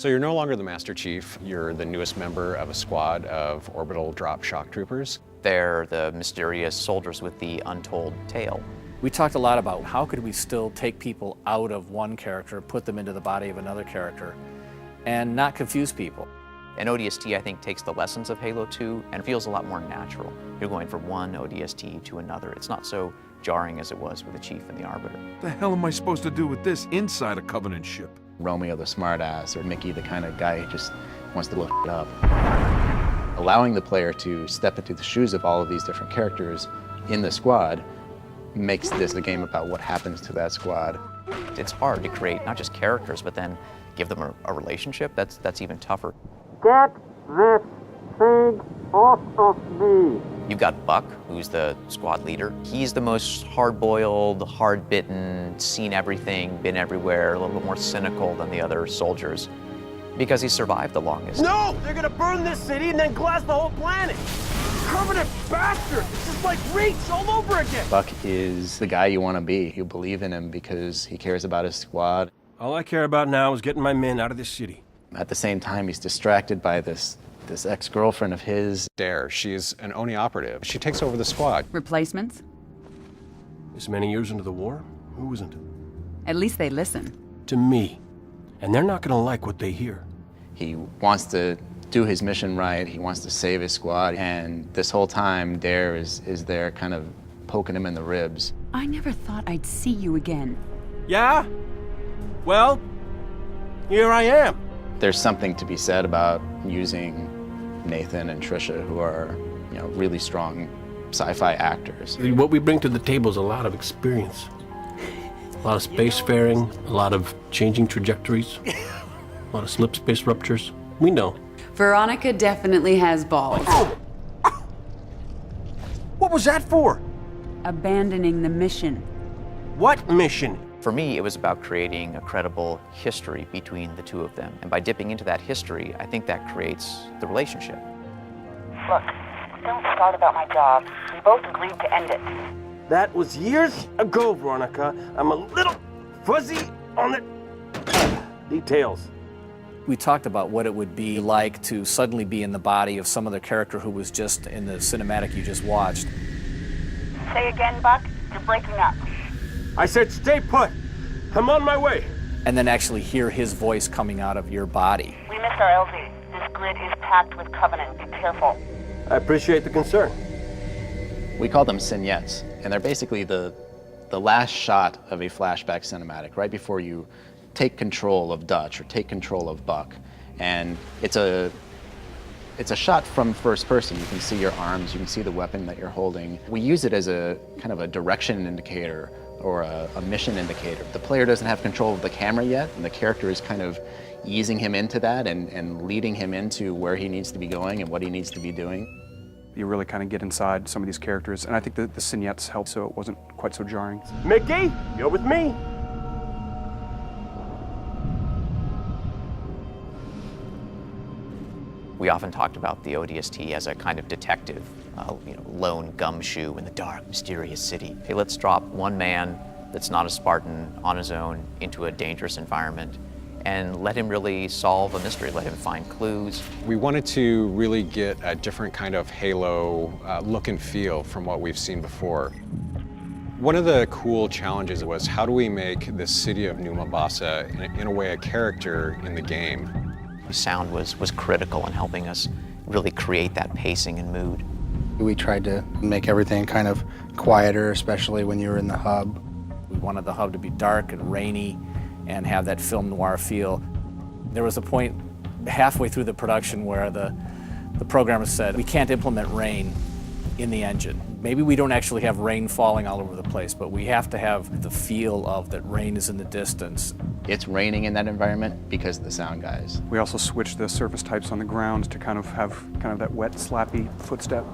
So you're no longer the Master Chief, you're the newest member of a squad of orbital drop shock troopers. They're the mysterious soldiers with the untold tale. We talked a lot about how could we still take people out of one character, put them into the body of another character, and not confuse people. And ODST, I think, takes the lessons of Halo 2 and feels a lot more natural. You're going from one ODST to another. It's not so jarring as it was with the Chief and the Arbiter. The hell am I supposed to do with this inside a Covenant ship? Romeo the smartass, or Mickey the kind of guy who just wants to look up. Allowing the player to step into the shoes of all of these different characters in the squad makes this a game about what happens to that squad. It's hard to create not just characters, but then give them a relationship. That's even tougher. Get this thing off of me! You've got Buck, who's the squad leader. He's the most hard-boiled, hard-bitten, seen everything, been everywhere, a little bit more cynical than the other soldiers, because he survived the longest. No! They're gonna burn this city and then glass the whole planet! Covenant bastard! It's just like Reach all over again! Buck is the guy you want to be. You believe in him because he cares about his squad. All I care about now is getting my men out of this city. At the same time, he's distracted by this ex-girlfriend of his. Dare, she's an Oni operative. She takes over the squad. Replacements? This many years into the war, who isn't? At least they listen. To me. And they're not gonna like what they hear. He wants to do his mission right. He wants to save his squad. And this whole time, Dare is there kind of poking him in the ribs. I never thought I'd see you again. Yeah? Well, here I am. There's something to be said about using Nathan and Trisha, who are, really strong sci-fi actors. What we bring to the table is a lot of experience. A lot of spacefaring, a lot of changing trajectories, a lot of slip space ruptures. We know. Veronica definitely has balls. What was that for? Abandoning the mission. What mission? For me, it was about creating a credible history between the two of them. And by dipping into that history, I think that creates the relationship. Look, don't start about my job. We both agreed to end it. That was years ago, Veronica. I'm a little fuzzy on the details. We talked about what it would be like to suddenly be in the body of some other character who was just in the cinematic you just watched. Say again, Buck. You're breaking up. I said stay put. I'm on my way. And then actually hear his voice coming out of your body. We missed our LZ. This grid is packed with Covenant. Be careful. I appreciate the concern. We call them vignettes, and they're basically the last shot of a flashback cinematic, right before you take control of Dutch or take control of Buck. And it's a shot from first person. You can see your arms, you can see the weapon that you're holding. We use it as a kind of a direction indicator or a mission indicator. The player doesn't have control of the camera yet, and the character is kind of easing him into that and leading him into where he needs to be going and what he needs to be doing. You really kind of get inside some of these characters, and I think that the vignettes helped so it wasn't quite so jarring. Mickey, you're with me. We often talked about the ODST as a kind of detective, lone gumshoe in the dark, mysterious city. Hey, let's drop one man that's not a Spartan on his own into a dangerous environment and let him really solve a mystery, let him find clues. We wanted to really get a different kind of Halo look and feel from what we've seen before. One of the cool challenges was how do we make the city of New Mombasa, in a way, a character in the game? Sound was critical in helping us really create that pacing and mood. We tried to make everything kind of quieter, especially when you were in the hub. We wanted the hub to be dark and rainy and have that film noir feel. There was a point halfway through the production where the programmer said, we can't implement rain in the engine. Maybe we don't actually have rain falling all over the place, but we have to have the feel of that rain is in the distance. It's raining in that environment because of the sound guys. We also switched the surface types on the ground to kind of have that wet, slappy footstep.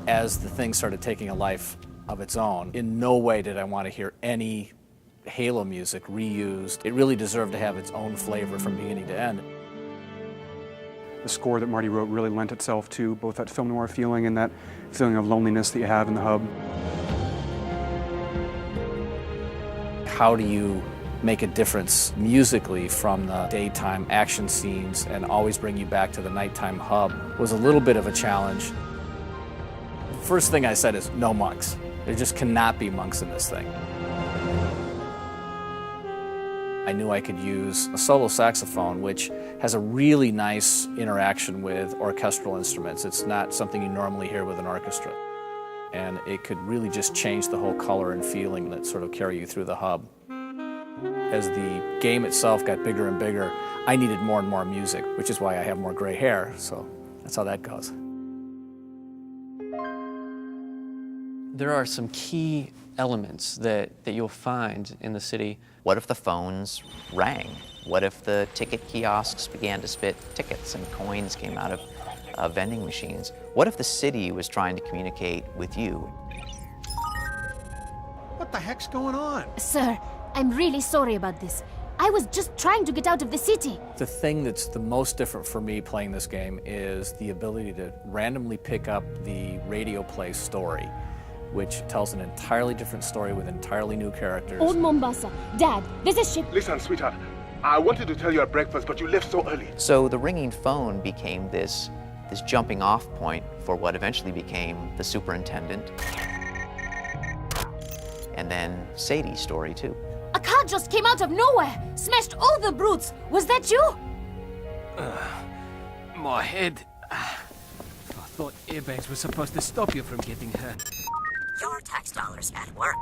As the thing started taking a life of its own, in no way did I want to hear any Halo music reused. It really deserved to have its own flavor from beginning to end. The score that Marty wrote really lent itself to both that film noir feeling and that feeling of loneliness that you have in the hub. How do you make a difference musically from the daytime action scenes and always bring you back to the nighttime hub was a little bit of a challenge. First thing I said is no monks. There just cannot be monks in this thing. I knew I could use a solo saxophone, which has a really nice interaction with orchestral instruments. It's not something you normally hear with an orchestra. And it could really just change the whole color and feeling that sort of carry you through the hub. As the game itself got bigger and bigger, I needed more and more music, which is why I have more gray hair, so that's how that goes. There are some key elements that you'll find in the city. What if the phones rang? What if the ticket kiosks began to spit tickets and coins came out of vending machines? What if the city was trying to communicate with you? What the heck's going on? Sir, I'm really sorry about this. I was just trying to get out of the city. The thing that's the most different for me playing this game is the ability to randomly pick up the radio play story, which tells an entirely different story with entirely new characters. Old Mombasa. Dad, there's a ship. Listen, sweetheart. I wanted to tell you at breakfast, but you left so early. So the ringing phone became this jumping off point for what eventually became the superintendent. And then Sadie's story too. A car just came out of nowhere, smashed all the brutes. Was that you? My head. I thought airbags were supposed to stop you from getting hurt. Your tax dollars at work.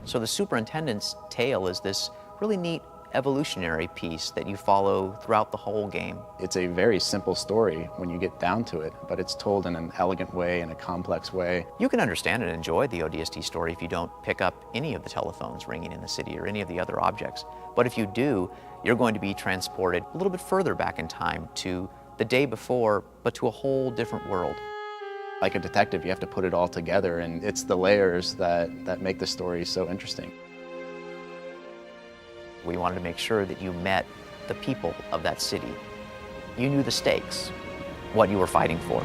So the superintendent's tale is this really neat evolutionary piece that you follow throughout the whole game. It's a very simple story when you get down to it, but it's told in an elegant way, in a complex way. You can understand and enjoy the ODST story if you don't pick up any of the telephones ringing in the city or any of the other objects. But if you do, you're going to be transported a little bit further back in time to the day before, but to a whole different world. Like a detective, you have to put it all together, and it's the layers that make the story so interesting. We wanted to make sure that you met the people of that city. You knew the stakes, what you were fighting for.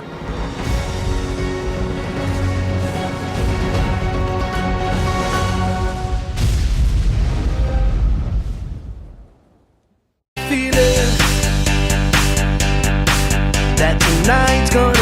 Feeling that tonight's gonna